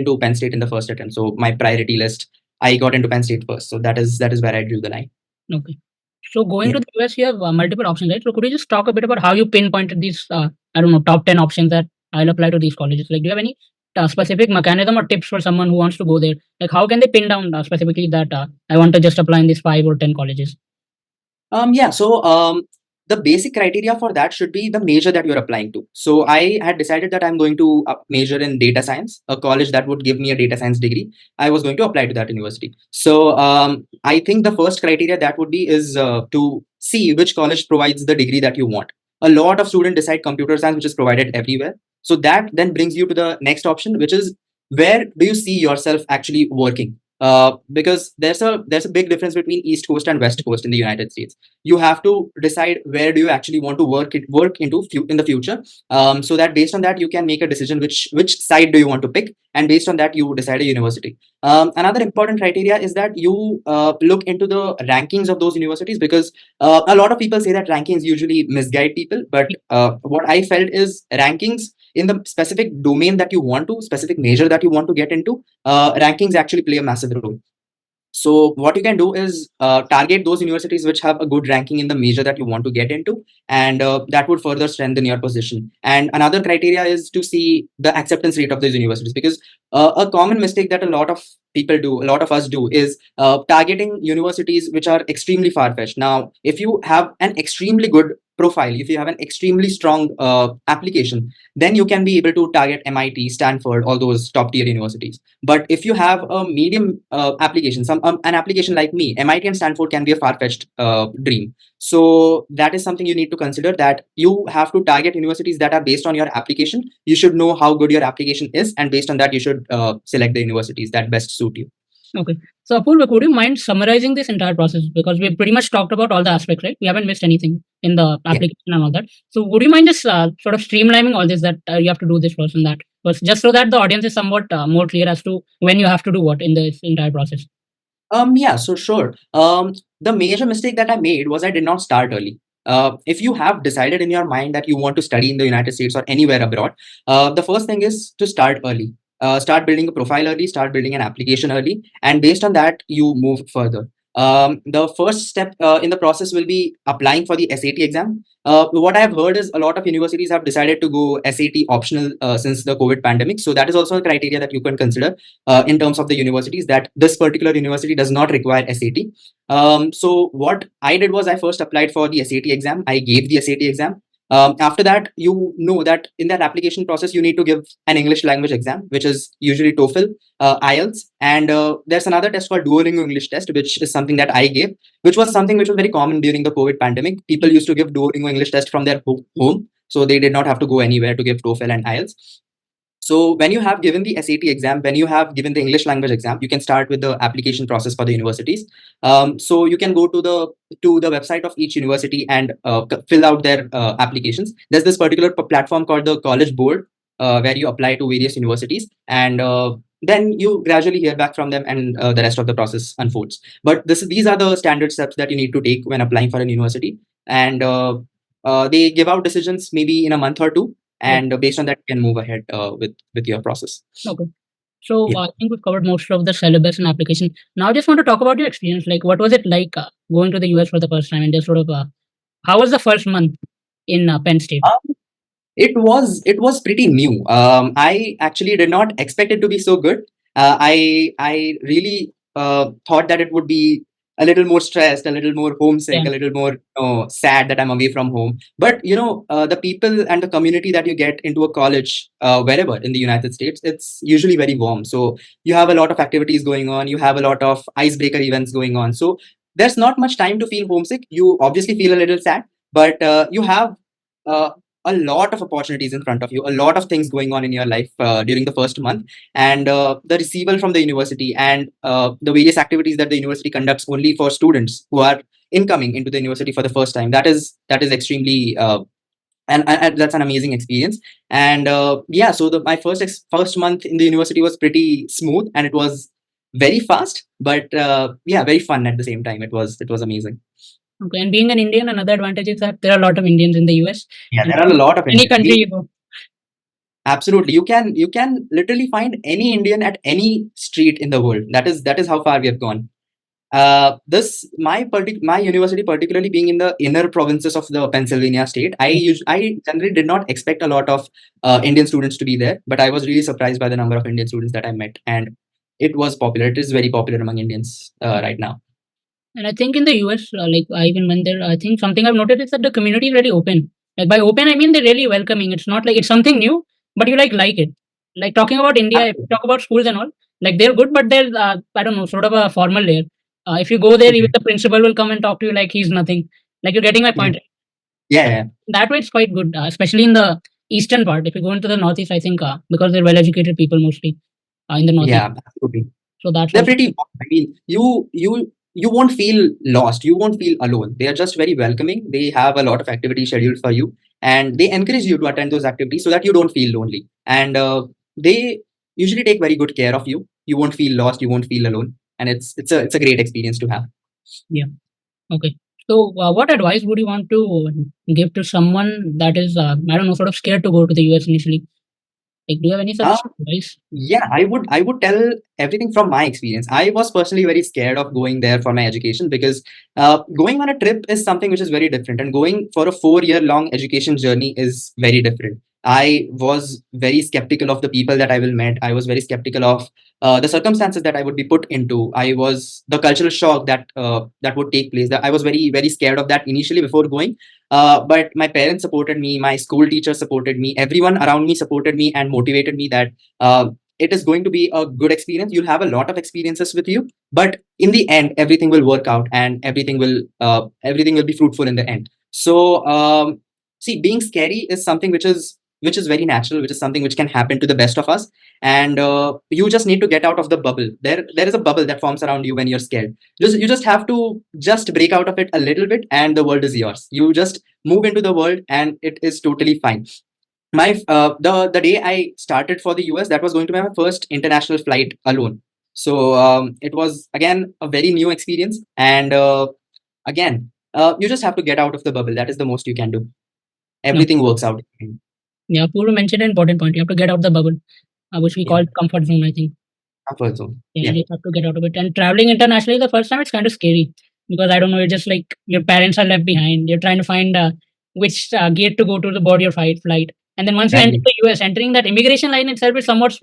into Penn State in the first attempt. So my priority list, I got into Penn State first. So that is where I drew the line. Okay. So going Yeah. to the US, you have multiple options, right? So could you just talk a bit about how you pinpointed these, I don't know, top 10 options that I'll apply to these colleges? Like, do you have any specific mechanism or tips for someone who wants to go there? Like, how can they pin down specifically that I want to just apply in these 5 or 10 colleges? Yeah. So the basic criteria for that should be the major that you're applying to. So I had decided that I'm going to major in data science, a college that would give me a data science degree. I was going to apply to that university. So I think the first criteria that would be is to see which college provides the degree that you want. A lot of students decide computer science, which is provided everywhere. So that then brings you to the next option, which is where do you see yourself actually working? Because there's a big difference between East Coast and West Coast in the United States. You have to decide where do you actually want to work into in the future, so that based on that you can make a decision which side do you want to pick, and based on that you decide a university. Another important criteria is that you look into the rankings of those universities, because a lot of people say that rankings usually misguide people, but what I felt is rankings in the specific domain that you want to, specific major that you want to get into, rankings actually play a massive role. So what you can do is target those universities which have a good ranking in the major that you want to get into, and that would further strengthen your position. And another criteria is to see the acceptance rate of those universities, because a common mistake that a lot of people do, a lot of us do, is targeting universities which are extremely far-fetched. Now, if you have an extremely good profile, if you have an extremely strong application, then you can be able to target MIT, Stanford, all those top tier universities. But if you have a medium application, an application like me, MIT and Stanford can be a far-fetched dream. So that is something you need to consider, that you have to target universities that are based on your application. You should know how good your application is, and based on that, you should select the universities that best suit you. Okay. So, Apoorv, would you mind summarizing this entire process? Because we pretty much talked about all the aspects, right? We haven't missed anything in the Yeah. application and all that. So, would you mind just sort of streamlining all this, that you have to do this first and that, but just so that the audience is somewhat more clear as to when you have to do what in this entire process? Yeah, so sure. The major mistake that I made was I did not start early. If you have decided in your mind that you want to study in the United States or anywhere abroad, the first thing is to start early. Start building a profile early, start building an application early, and based on that, you move further. The first step in the process will be applying for the SAT exam. What I've heard is a lot of universities have decided to go SAT optional since the COVID pandemic. So that is also a criteria that you can consider in terms of the universities, that this particular university does not require SAT. So what I did was I first applied for the SAT exam. I gave the SAT exam. After that, you know that in that application process, you need to give an English language exam, which is usually TOEFL, IELTS, and there's another test called Duolingo English test, which is something that I gave, which was something which was very common during the COVID pandemic. People used to give Duolingo English test from their home, so they did not have to go anywhere to give TOEFL and IELTS. So when you have given the SAT exam, when you have given the English language exam, you can start with the application process for the universities. So you can go to the website of each university and fill out their applications. There's this particular platform called the College Board, where you apply to various universities, and then you gradually hear back from them, and the rest of the process unfolds. But these are the standard steps that you need to take when applying for a university, and they give out decisions maybe in a month or two, and based on that you can move ahead with your process. Okay. So Yeah. I think we've covered most of the syllabus and application. Now I just want to talk about your experience. Like, what was it like going to the US for the first time, and just sort of how was the first month in Penn State? It was pretty new. I actually did not expect it to be so good. I really thought that it would be a little more stressed, a little more homesick, Yeah. a little more sad that I'm away from home. But the people and the community that you get into a college, wherever in the United States, it's usually very warm. So you have a lot of activities going on. You have a lot of icebreaker events going on. So there's not much time to feel homesick. You obviously feel a little sad, but you have uh, a lot of opportunities in front of you, a lot of things going on in your life during the first month, and the receival from the university, and the various activities that the university conducts only for students who are incoming into the university for the first time. That is extremely and that's an amazing experience. And yeah, so my first month in the university was pretty smooth, and it was very fast, but yeah, very fun at the same time. It was amazing. Okay. And being an Indian, another advantage is that there are a lot of Indians in the US. Yeah, And there are a lot of any Indians. country you go. Absolutely. You can literally find any Indian at any street in the world. That is how far we have gone. This my university, particularly being in the inner provinces of the Pennsylvania state, I generally did not expect a lot of Indian students to be there, but I was really surprised by the number of Indian students that I met, and it was popular. It is very popular among Indians right now. And I think in the US, like I even went there, I think something I've noticed is that the community is really open. Like by open, I mean they're really welcoming. It's not like it's something new, but you like it. Like talking about India, if you talk about schools and all, like they're good, but they're I don't know, sort of a formal layer. If you go there, even Mhm. the principal will come and talk to you like he's nothing. Like you're getting my Yeah, point. Right? yeah, yeah, That way, it's quite good, especially in the eastern part. If you go into the northeast, I think because they're well-educated people mostly in the northeast, yeah, absolutely. so that's They're also pretty warm. I mean, you won't feel lost. You won't feel alone. They are just very welcoming. They have a lot of activities scheduled for you, and they encourage you to attend those activities so that you don't feel lonely. And they usually take very good care of you. You won't feel lost. You won't feel alone, and it's a great experience to have. yeah. Okay. So, what advice would you want to give to someone that is, I don't know, sort of scared to go to the US initially? Like, do you have any Uh, such advice? Yeah, I would tell everything from my experience. I was personally very scared of going there for my education because going on a trip is something which is very different, and going for a 4 year long education journey is very different. I was very skeptical of the people that I will meet. I was very skeptical of the circumstances that I would be put into. I was the cultural shock that would take place. That I was very scared of that initially before going. But my parents supported me, my school teachers supported me, everyone around me supported me and motivated me that it is going to be a good experience. You'll have a lot of experiences with you, but in the end, everything will work out and everything will be fruitful in the end. So, see, being scary is something which is very natural, which is something which can happen to the best of us, and you just need to get out of the bubble. There is a bubble that forms around you when you're scared. You just have to just break out of it a little bit, and the world is yours. You just move into the world, and it is totally fine. The day I started for the US, that was going to be my first international flight alone. So it was again a very new experience, and again, you just have to get out of the bubble. That is the most you can do. No. Everything works out. Yeah, Puru mentioned an important point. You have to get out the bubble, which we Yeah, call comfort zone, I think. comfort zone. Yeah, Yeah, you just have to get out of it. And traveling internationally the first time, it's kind of scary because I don't know, you're just like your parents are left behind. You're trying to find which gate to go to the board your flight. And then once you enter exactly, the US, entering that immigration line itself is somewhat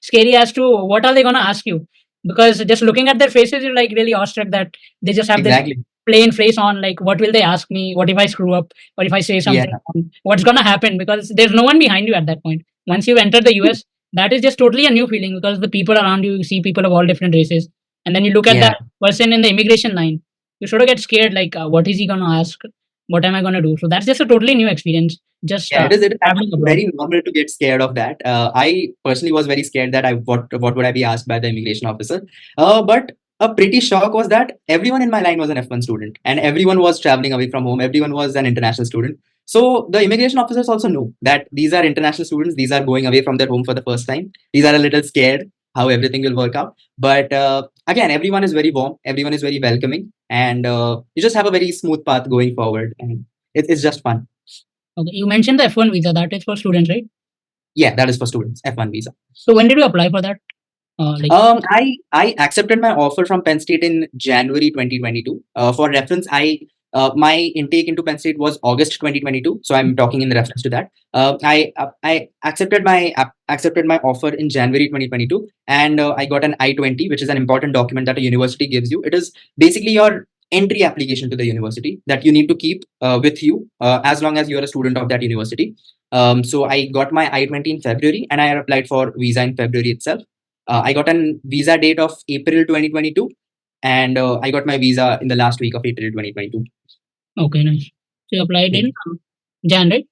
scary as to what are they going to ask you. Because just looking at their faces, you're like really awestruck that they just have this exactly. plain face on. Like, what will they ask me? What if I screw up? What if I say Yeah, something wrong? What's going to happen? Because there's no one behind you at that point. Once you enter the US, that is just totally a new feeling because the people around you, you see people of all different races, and then you look at yeah. that person in the immigration line, you sort of get scared like what is he going to ask, what am I going to do? So that's just a totally new experience, just Yeah, it is traveling actually abroad. very normal to get scared of that. I personally was very scared that what would I be asked by the immigration officer. But a pretty shock was that everyone in my line was an F1 student, and everyone was traveling away from home. Everyone was an international student. So the immigration officers also know that these are international students. These are going away from their home for the first time. These are a little scared how everything will work out. But again, everyone is very warm. Everyone is very welcoming, and you just have a very smooth path going forward, and it's just fun. Okay, you mentioned the F1 visa, that is for students, right? Yeah, that is for students, F1 visa. So when did you apply for that? Like, I accepted my offer from Penn State in January 2022. For reference, my intake into Penn State was August 2022, so I'm talking in reference to that. I accepted my offer in January 2022, and I got an I-20, which is an important document that a university gives you. It is basically your entry application to the university that you need to keep with you as long as you are a student of that university. So I got my I-20 in February, and I applied for visa in February itself. I got a visa date of April 2022, and I got my visa in the last week of April 2022. okay, nice. So you applied Yeah, in Jan, right?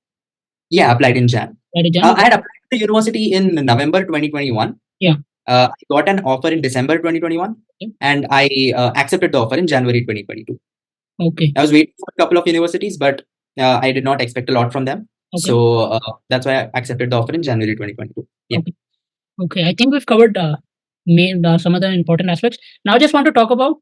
yeah, applied in Jan. Applied in Jan. I had applied to the university in November 2021. Yeah. I got an offer in December 2021, Okay. and I accepted the offer in January 2022. Okay. I was waiting for a couple of universities, but I did not expect a lot from them. Okay. So that's why I accepted the offer in January 2022. Yeah. Okay. Okay, I think we've covered some other important aspects. Now, I just want to talk about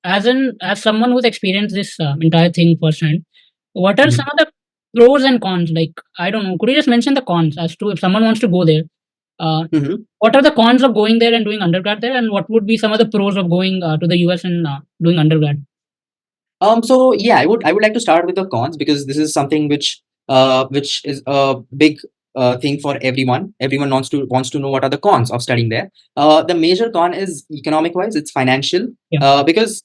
as someone who's experienced this entire thing firsthand. What are some Mhm. of the pros and cons. Like, I don't know. Could you just mention the cons as to if someone wants to go there? Mhm. What are the cons of going there and doing undergrad there, and what would be some of the pros of going to the US and doing undergrad? So yeah, I would like to start with the cons because this is something which is a big thing for everyone. Everyone wants to know what are the cons of studying there. The major con is economic wise, it's financial. Yeah. Because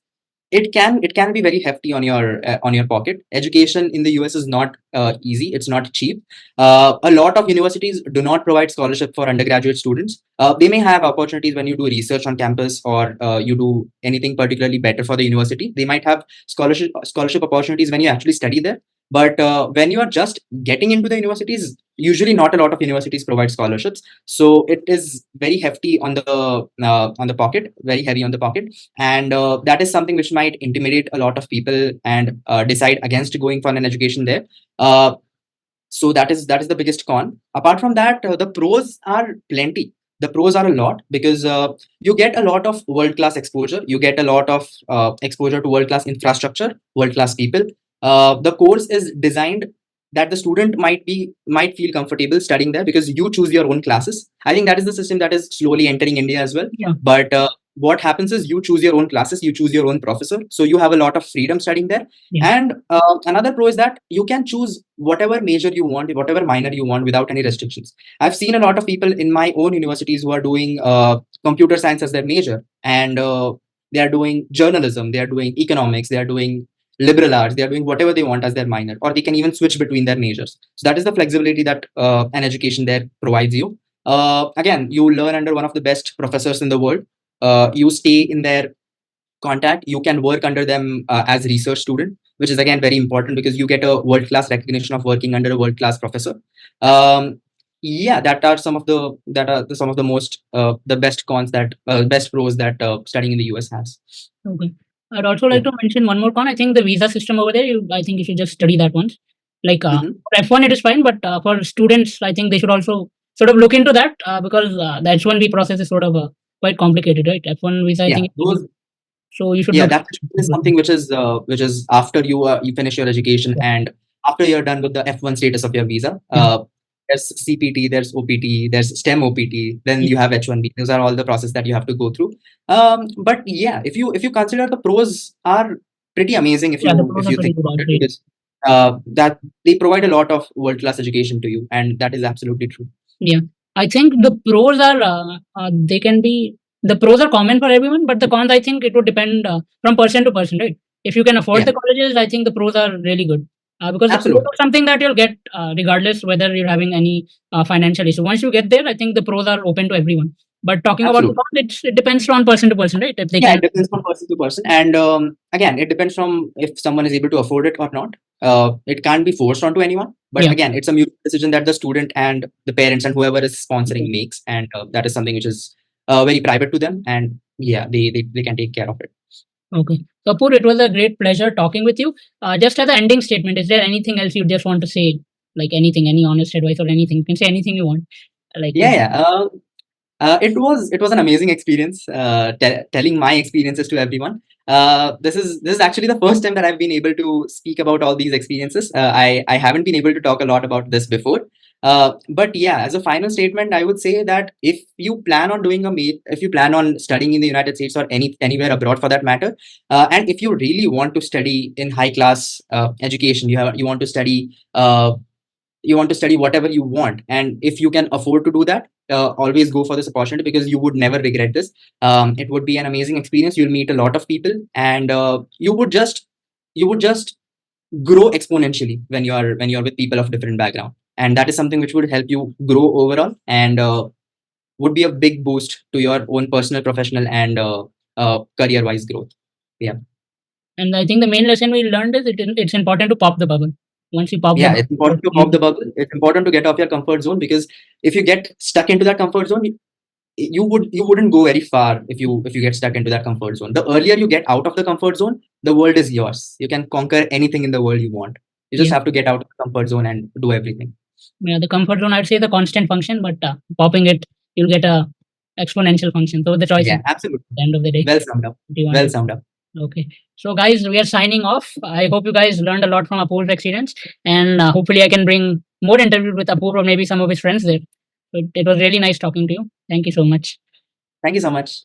it can be very hefty on your pocket. Education in the US is not easy. It's not cheap. A lot of universities do not provide scholarship for undergraduate students. They may have opportunities when you do research on campus, or you do anything particularly better for the university. They might have scholarship opportunities when you actually study there. But when you are just getting into the universities, usually not a lot of universities provide scholarships. So it is very hefty on the pocket, very heavy on the pocket, and that is something which might intimidate a lot of people and decide against going for an education there. So that is the biggest con. Apart from that, the pros are plenty. The pros are a lot because you get a lot of world class exposure. You get a lot of exposure to world class infrastructure, world class people. The course is designed that the student might feel comfortable studying there because you choose your own classes. I think that is the system that is slowly entering India as well. Yeah. But what happens is you choose your own classes, you choose your own professor, so you have a lot of freedom studying there. Yeah. And another pro is that you can choose whatever major you want, whatever minor you want without any restrictions. I've seen a lot of people in my own universities who are doing computer science as their major, and they are doing journalism, they are doing economics, they are doing liberal arts, they are doing whatever they want as their minor, or they can even switch between their majors. So that is the flexibility that an education there provides you. Again, you learn under one of the best professors in the world. You stay in their contact, you can work under them as research student, which is again very important because you get a world class recognition of working under a world class professor. Yeah, some of the most the best cons that best pros that studying in the US has. Okay. I'd also Yeah. like to mention one more con. I think the visa system over there, I think you should just study that once. Like, Hmm. for F1, it is fine, but for students, I think they should also sort of look into that because the H1B process is sort of quite complicated, right? F1 visa, I Yeah, think, those so you should yeah, look. that is something which is after you finish your education Yeah. and after you're done with the F1 status of your visa. Yeah. There's CPT, there's OPT, there's STEM OPT, then Yeah. you have H1B. Those are all the process that you have to go through. But yeah, if you consider, the pros are pretty amazing if Yeah, the you pros if are you pretty think good. about I it, agree. because that they provide a lot of world class education to you, and that is absolutely true. Yeah, I think the pros are they can be the pros are common for everyone, but the cons, I think it would depend from person to person, right? If you can afford Yeah, the colleges, I think the pros are really good because the pros absolutely, are something that you'll get regardless whether you're having any financial issue. Once you get there, I think the pros are open to everyone. But talking about the absolutely. cons, it depends on person to person, right? If they Yeah, can, it depends from person to person, and again, it depends from if someone is able to afford it or not. It can't be forced onto anyone, but yeah. again, it's a mutual decision that the student and the parents and whoever is sponsoring makes, and that is something which is very private to them, and yeah, they can take care of it. Okay. So, Apoorv, it was a great pleasure talking with you. Just as an ending statement, is there anything else you just want to say? Like anything, any honest advice or anything? You can say anything you want. Like, Yeah, yeah. It was an amazing experience telling my experiences to everyone. This is actually the first time that I've been able to speak about all these experiences. I haven't been able to talk a lot about this before. But yeah, as a final statement, I would say that if you plan on studying in the United States or anywhere abroad for that matter, and if you really want to study in high class education, you want to study whatever you want, and if you can afford to do that, always go for this opportunity because you would never regret this. It would be an amazing experience. You'll meet a lot of people, and you would just grow exponentially when you're with people of different background, and that is something which would help you grow overall, and would be a big boost to your own personal, professional, and career wise growth. Yeah. and I think the main lesson we learned is it's important to pop the bubble. Once you pop the Yeah, it's bubble, important to pop the bubble. It's important to get off your comfort zone, because if you get stuck into that comfort zone, you wouldn't go very far if you get stuck into that comfort zone. The earlier you get out of the comfort zone, the world is yours. You can conquer anything in the world you want. You just yeah, have to get out of the comfort zone and do everything. yeah, the comfort zone, I'd say the constant function, but popping it, you'll get a exponential function. So the choice is Yeah, at absolutely. the end of the day. Well summed up. What do you want Well to? summed up. Okay. So, guys, we are signing off. I hope you guys learned a lot from Apoorv's experience, and hopefully, I can bring more interviews with Apoorv or maybe some of his friends there. So it was really nice talking to you. Thank you so much. Thank you so much.